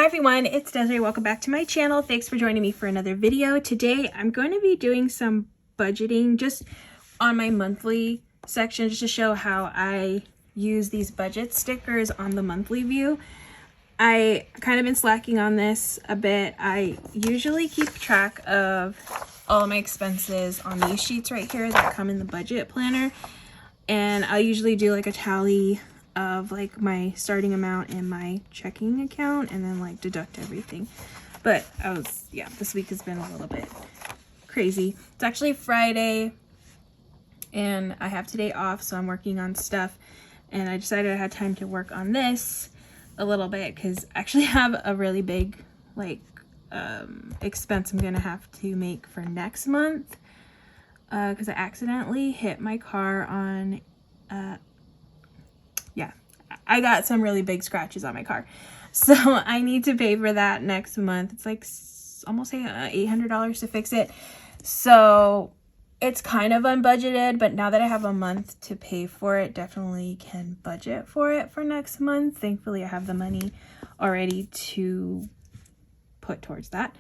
Hi everyone, it's Desiree. Welcome back to my channel. Thanks for joining me for another video. Today I'm going to be doing some budgeting just on my monthly section just to show how I use these budget stickers on the monthly view. I kind of been slacking on this a bit. I usually keep track of all of my expenses on these sheets right here that come in the budget planner, and I usually do like a tally of like my starting amount in my checking account and then like deduct everything. But this week has been a little bit crazy. It's actually Friday and I have today off, so I'm working on stuff, and I decided I had time to work on this a little bit because I actually have a really big like expense I'm gonna have to make for next month because I accidentally hit my car on I got some really big scratches on my car, so I need to pay for that next month. It's like almost $800 to fix it, so it's kind of unbudgeted, but now that I have a month to pay for it, definitely can budget for it for next month. Thankfully I have the money already to put towards that,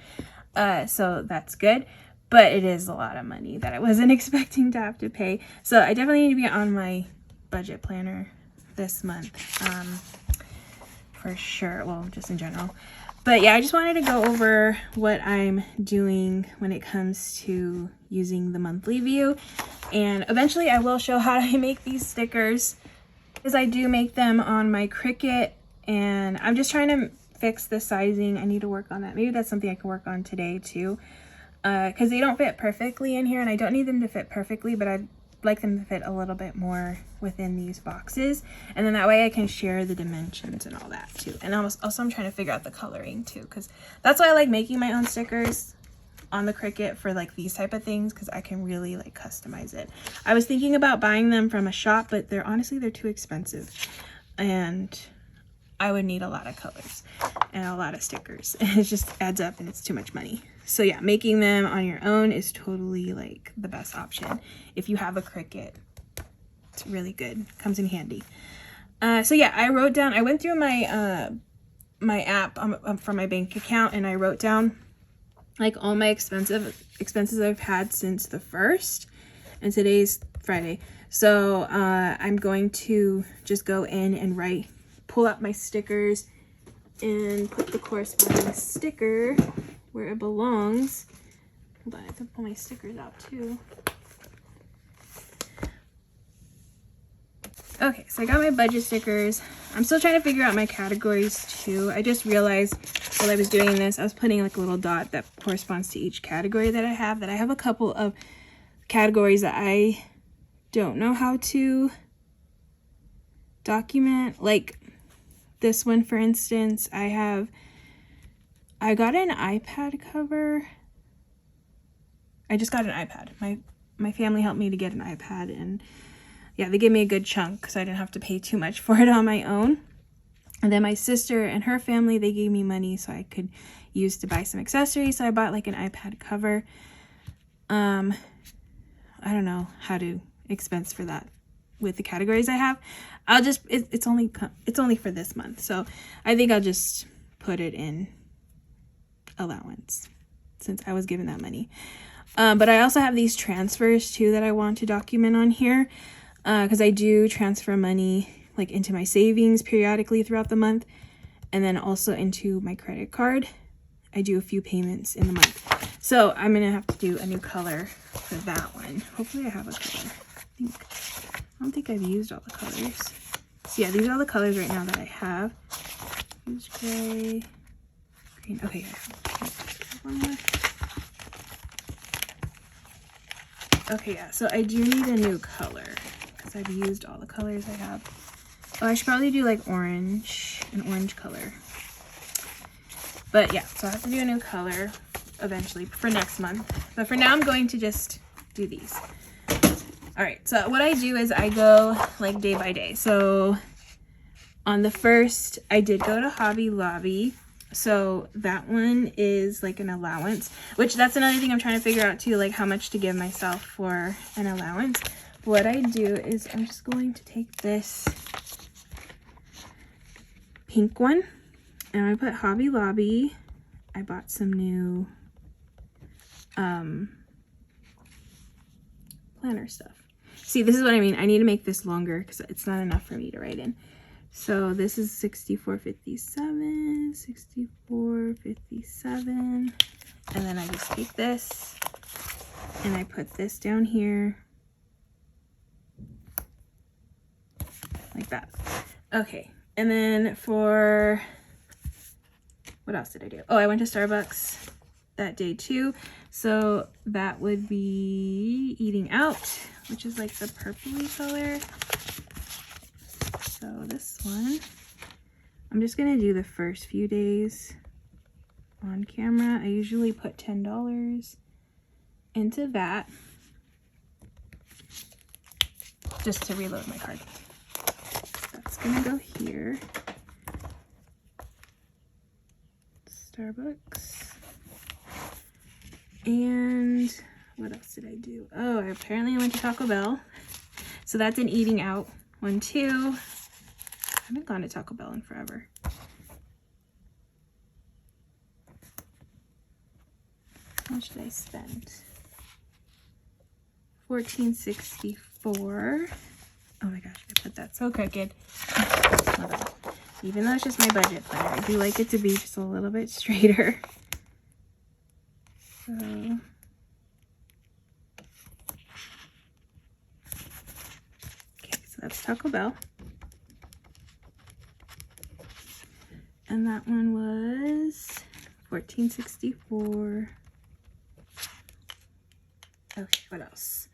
so that's good. But it is a lot of money that I wasn't expecting to have to pay, so I definitely need to be on my budget planner this month for sure. Well, just in general. But yeah, I just wanted to go over what I'm doing when it comes to using the monthly view, and eventually I will show how I make these stickers because I do make them on my Cricut, and I'm just trying to fix the sizing. I need to work on that. Maybe that's something I can work on today too, because they don't fit perfectly in here, and I don't need them to fit perfectly, but I'd like them to fit a little bit more within these boxes, and then that way I can share the dimensions and all that too. And also I'm trying to figure out the coloring too, because that's why I like making my own stickers on the Cricut for like these type of things, because I can really like customize it. I was thinking about buying them from a shop, but they're too expensive, and I would need a lot of colors and a lot of stickers, and it just adds up and it's too much money. So yeah, making them on your own is totally like the best option if you have a Cricut. It's really good, comes in handy. So yeah, I went through my my app from my bank account, and I wrote down like all my expenses I've had since the 1st, and today's Friday. So I'm going to just go in and pull up my stickers and put the corresponding sticker where it belongs. Hold on, I can pull my stickers out too. Okay, so I got my budget stickers. I'm still trying to figure out my categories too. I just realized while I was doing this, I was putting like a little dot that corresponds to each category that I have. That I have a couple of categories that I don't know how to document. Like this one, for instance, I got an iPad cover. I just got an iPad. My family helped me to get an iPad, and yeah, they gave me a good chunk so I didn't have to pay too much for it on my own. And then my sister and her family, they gave me money so I could use to buy some accessories. So I bought like an iPad cover. I don't know how to expense for that with the categories I have. It's only for this month, so I think I'll just put it in allowance since I was given that money. But I also have these transfers too that I want to document on here, because I do transfer money like into my savings periodically throughout the month, and then also into my credit card. I do a few payments in the month, so I'm gonna have to do a new color for that one. Hopefully I have a color. I don't think I've used all the colors. So yeah, these are all the colors right now that I have. Use gray, green. Okay, one more. Okay, yeah, so I do need a new color because I've used all the colors I have. Oh, I should probably do like an orange color. But yeah, so I have to do a new color eventually for next month. But for now, I'm going to just do these. All right, so what I do is I go like day by day. So on the 1st, I did go to Hobby Lobby. So that one is like an allowance, which that's another thing I'm trying to figure out too, like how much to give myself for an allowance. What I do is I'm just going to take this pink one And I put Hobby Lobby. I bought some new planner stuff. See, this is what I mean. I need to make this longer because it's not enough for me to write in. So this is 64.57, 64.57. And then I just take this and I put this down here like that. Okay. And then for, what else did I do? Oh, I went to Starbucks that day too. So that would be Eating Out, which is like the purpley color. So this one, I'm just gonna do the first few days on camera. I usually put $10 into that just to reload my card. That's gonna go here. Starbucks. And what else did I do? Oh, apparently I went to Taco Bell. So that's an Eating Out one too. I haven't gone to Taco Bell in forever. How much did I spend? $14.64. Oh my gosh, I put that so crooked. Even though it's just my budget planner, I do like it to be just a little bit straighter. So okay, so that's Taco Bell. And that one was $14.64. Okay, what else?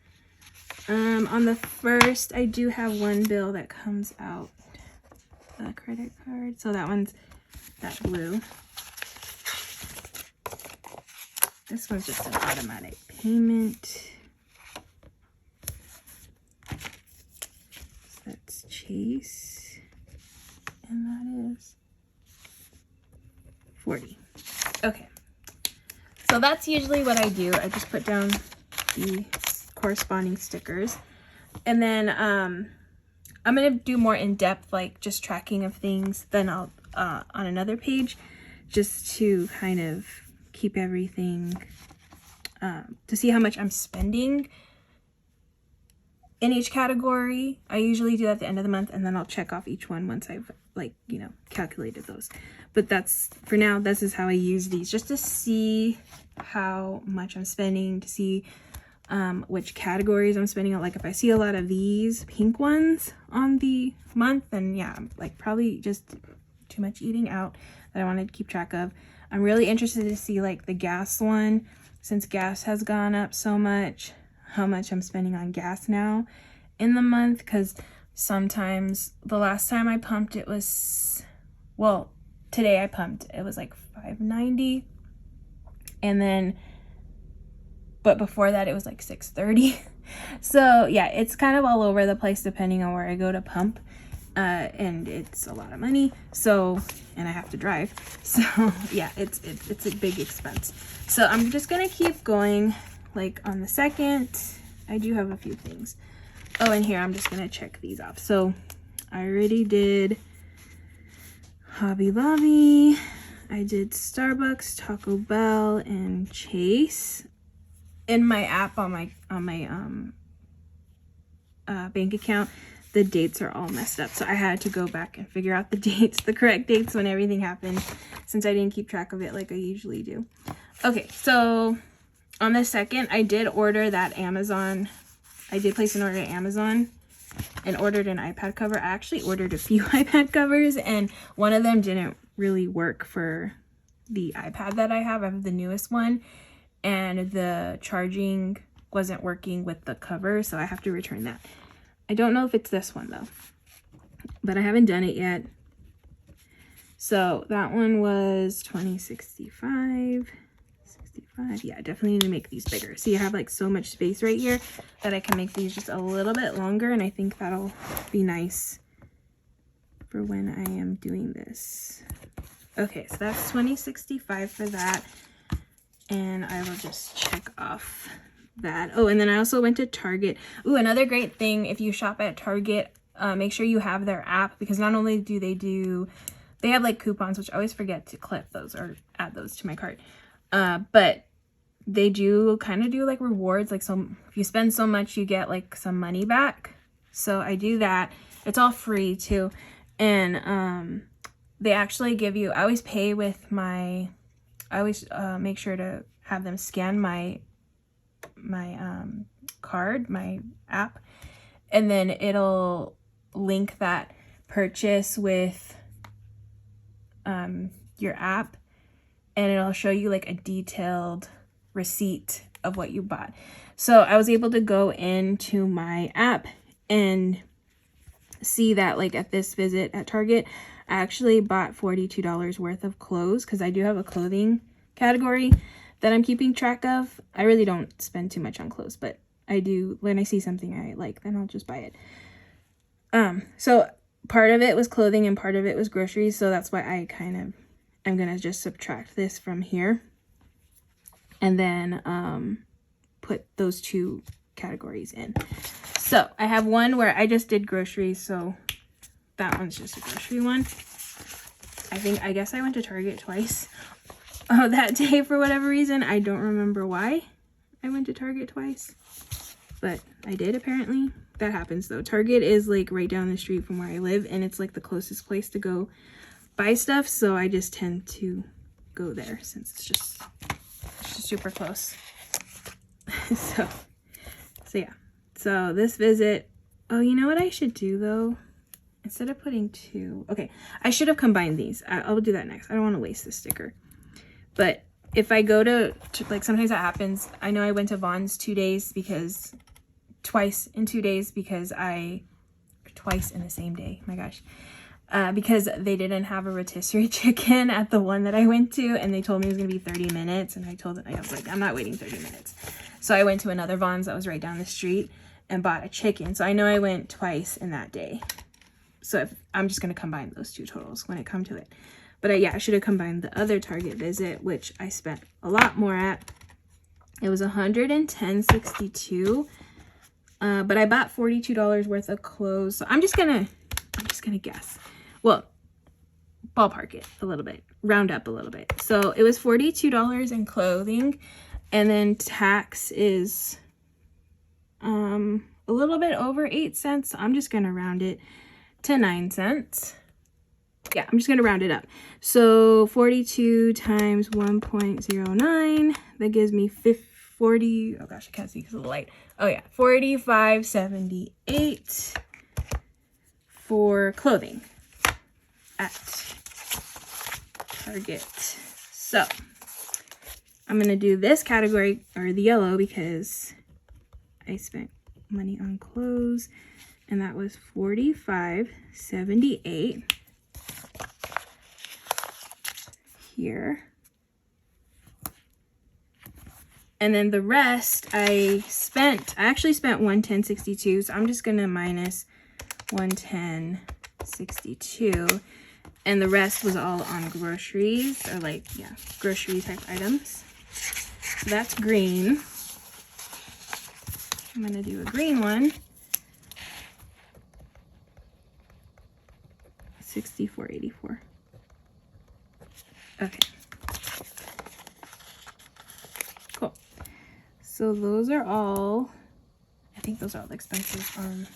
On the first, I do have one bill that comes out, a credit card. So that one's that blue. This one's just an automatic payment. So that's Chase. And that is 40. Okay. So that's usually what I do. I just put down the corresponding stickers. And then I'm going to do more in-depth, like just tracking of things, then I'll on another page, just to kind of keep everything, to see how much I'm spending in each category. I usually do that at the end of the month, and then I'll check off each one once I've, like, you know, calculated those. But that's, for now, this is how I use these, just to see how much I'm spending, to see which categories I'm spending on. Like if I see a lot of these pink ones on the month, then yeah, I'm like probably just too much eating out that I wanted to keep track of. I'm really interested to see like the gas one, since gas has gone up so much, how much I'm spending on gas now in the month, because sometimes the last time I pumped it was, well, today I pumped, it was like $5.90, and then but before that it was like $6.30. So yeah, it's kind of all over the place depending on where I go to pump, and it's a lot of money, so, and I have to drive, so yeah, it's a big expense. So I'm just gonna keep going. Like on the second, I do have a few things. Oh, and here I'm just gonna check these off. So I already did Hobby Lobby, I did Starbucks, Taco Bell, and Chase. In my app on my bank account, the dates are all messed up, so I had to go back and figure out the dates, the correct dates when everything happened, since I didn't keep track of it like I usually do. Okay, so on the second, I did order that Amazon. I did place an order at Amazon and ordered an iPad cover. I actually ordered a few iPad covers, and one of them didn't really work for the iPad that I have. I have the newest one, and the charging wasn't working with the cover, so I have to return that. I don't know if it's this one though, but I haven't done it yet. So that one was $20.65. Yeah, I definitely need to make these bigger. See, I have like so much space right here that I can make these just a little bit longer, and I think that'll be nice for when I am doing this. Okay, so that's $20.65 for that, and I will just check off that. Oh, and then I also went to Target. Ooh, another great thing, if you shop at Target, make sure you have their app, because not only do they do They have like coupons, which I always forget to clip those or add those to my cart. But they do kind of do like rewards, like if you spend so much, you get like some money back. So I do that. It's all free too. And they actually give you, I always pay with my, I always make sure to have them scan my card, my app, and then it'll link that purchase with your app, and it'll show you like a detailed receipt of what you bought. So I was able to go into my app and see that like at this visit at Target, I actually bought $42 worth of clothes, because I do have a clothing category that I'm keeping track of. I really don't spend too much on clothes, but I do, when I see something I like, then I'll just buy it. So part of it was clothing and part of it was groceries, so that's why I kind of am gonna just subtract this from here and then put those two categories in. So I have one where I just did groceries, so that one's just a grocery one. I guess I went to Target twice that day for whatever reason. I don't remember why I went to Target twice, but I did apparently. That happens though. Target is like right down the street from where I live, and it's like the closest place to go buy stuff, so I just tend to go there since it's just super close. so yeah. So this visit, oh, you know what I should do though? Instead of putting two, okay, I should have combined these. I'll do that next. I don't want to waste the sticker. But if I go to like, sometimes that happens. I know I went to Vaughn's twice in 2 days because twice in the same day, my gosh. Because they didn't have a rotisserie chicken at the one that I went to, and they told me it was going to be 30 minutes. And I was like, I'm not waiting 30 minutes. So I went to another Vaughn's that was right down the street and bought a chicken. So I know I went twice in that day. So I'm just going to combine those two totals when it comes to it. But yeah, I should have combined the other Target visit, which I spent a lot more at. It was $110.62. But I bought $42 worth of clothes. So I'm just gonna guess. Well, ballpark it a little bit, round up a little bit. So it was $42 in clothing, and then tax is a little bit over 8 cents. So I'm just gonna round it to 9 cents. Yeah, I'm just gonna round it up. So 42 times 1.09, that gives me 40, oh gosh, I can't see because of the light. Oh yeah, $45.78 for clothing at Target. So I'm gonna do this category, or the yellow, because I spent money on clothes, and that was $45.78 here. And then the rest I actually spent $110.62, so I'm just gonna minus $110.62, and the rest was all on groceries, or like, yeah, grocery type items. So that's green. I'm gonna do a green one. $64.84. Okay. Cool. So those are all, I think those are all the expenses on,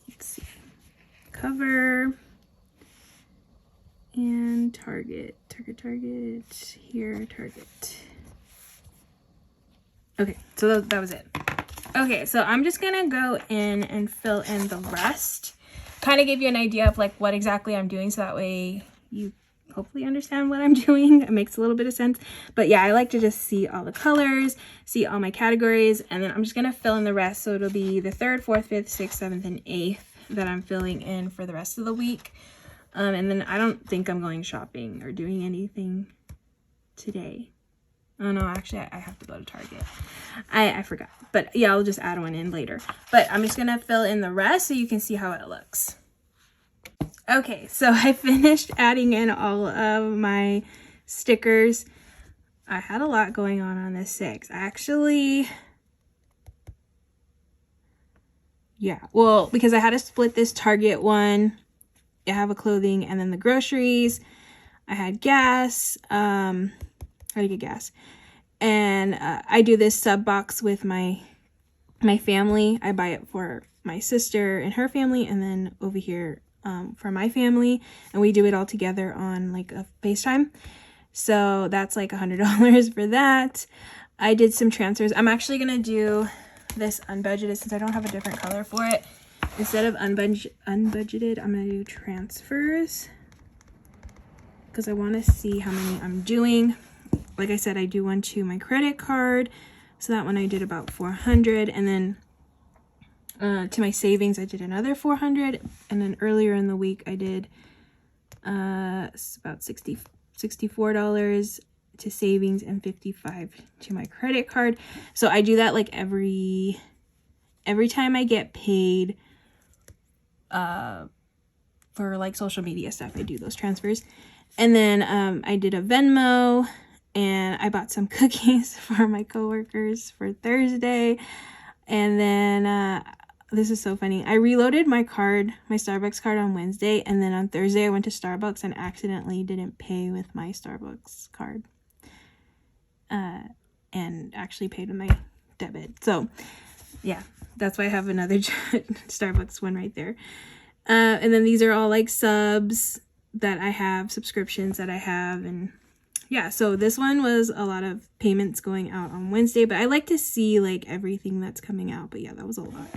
let's see, cover and Target, here, Target. Okay, so that was it. Okay, so I'm just gonna go in and fill in the rest. Kind of give you an idea of like what exactly I'm doing, so that way you hopefully understand what I'm doing. It makes a little bit of sense. But yeah, I like to just see all the colors, see all my categories, and then I'm just gonna fill in the rest. So it'll be the 3rd, 4th, 5th, 6th, 7th, and 8th that I'm filling in for the rest of the week. And then I don't think I'm going shopping or doing anything today. Oh no, actually I have to go to Target. I forgot. But yeah, I'll just add one in later. But I'm just gonna fill in the rest so you can see how it looks. Okay, so I finished adding in all of my stickers. I had a lot going on this 6. Actually, yeah, well, because I had to split this Target one I have a clothing and then the groceries. I had gas. How to get gas. And I do this sub box with my family. I buy it for my sister and her family, and then over here for my family, and we do it all together on like a FaceTime. So that's like $100 for that. I did some transfers. I'm actually gonna do this unbudgeted since I don't have a different color for it. Instead of unbudgeted, I'm gonna do transfers because I want to see how many I'm doing. Like I said, I do one to my credit card, so that one I did about 400, and then to my savings I did another 400, and then earlier in the week I did about $64 to savings and $55 to my credit card. So I do that like every time I get paid for like social media stuff. I do those transfers. And then I did a Venmo, and I bought some cookies for my coworkers for Thursday. And then this is so funny. I reloaded my card, my Starbucks card on Wednesday, and then on Thursday I went to Starbucks and accidentally didn't pay with my Starbucks card. And actually paid with my debit. So yeah, that's why I have another Starbucks one right there. And then these are all like subs that I have, subscriptions that I have, and yeah, so this one was a lot of payments going out on Wednesday, but I like to see like everything that's coming out. But yeah, that was a lot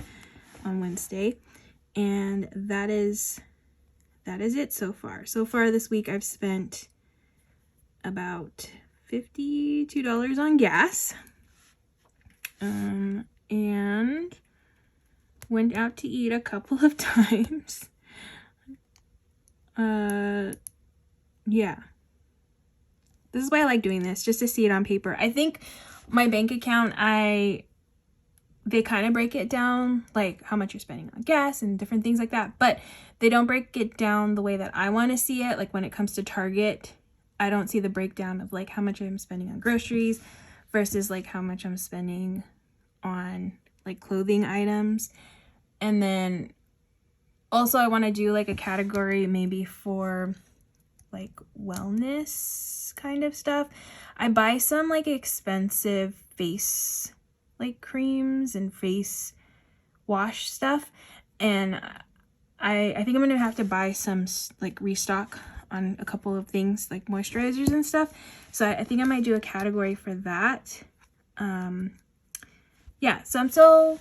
on Wednesday. And that is it so far. So far this week I've spent about $52 on gas. And went out to eat a couple of times. Yeah. This is why I like doing this, just to see it on paper. I think my bank account, they kind of break it down, like how much you're spending on gas and different things like that, but they don't break it down the way that I want to see it. Like when it comes to Target, I don't see the breakdown of like how much I'm spending on groceries versus like how much I'm spending on like clothing items. And then also I want to do like a category maybe for like wellness kind of stuff. I buy some like expensive face like creams and face wash stuff, and I think I'm gonna have to buy some like restock on a couple of things like moisturizers and stuff. So I think I might do a category for that. Yeah, so I'm still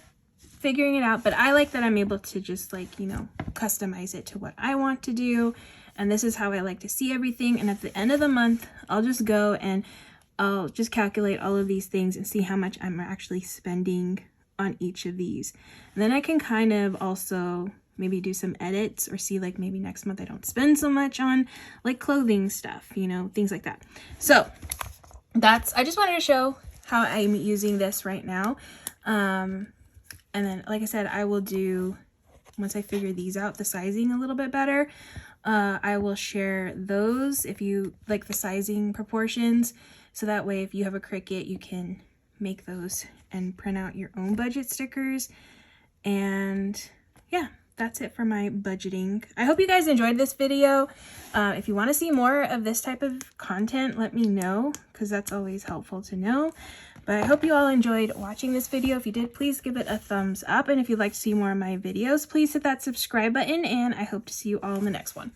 figuring it out, but I like that I'm able to just like, you know, customize it to what I want to do. And this is how I like to see everything. And at the end of the month, I'll just go and I'll just calculate all of these things and see how much I'm actually spending on each of these. And then I can kind of also maybe do some edits or see like maybe next month I don't spend so much on like clothing stuff, you know, things like that. So I just wanted to show how I'm using this right now. And then, like I said, I will do, once I figure these out, the sizing a little bit better, I will share those if you like the sizing proportions. So that way, if you have a Cricut, you can make those and print out your own budget stickers. And yeah, that's it for my budgeting. I hope you guys enjoyed this video. If you want to see more of this type of content, let me know, because that's always helpful to know. But I hope you all enjoyed watching this video. If you did, please give it a thumbs up. And if you'd like to see more of my videos, please hit that subscribe button. And I hope to see you all in the next one.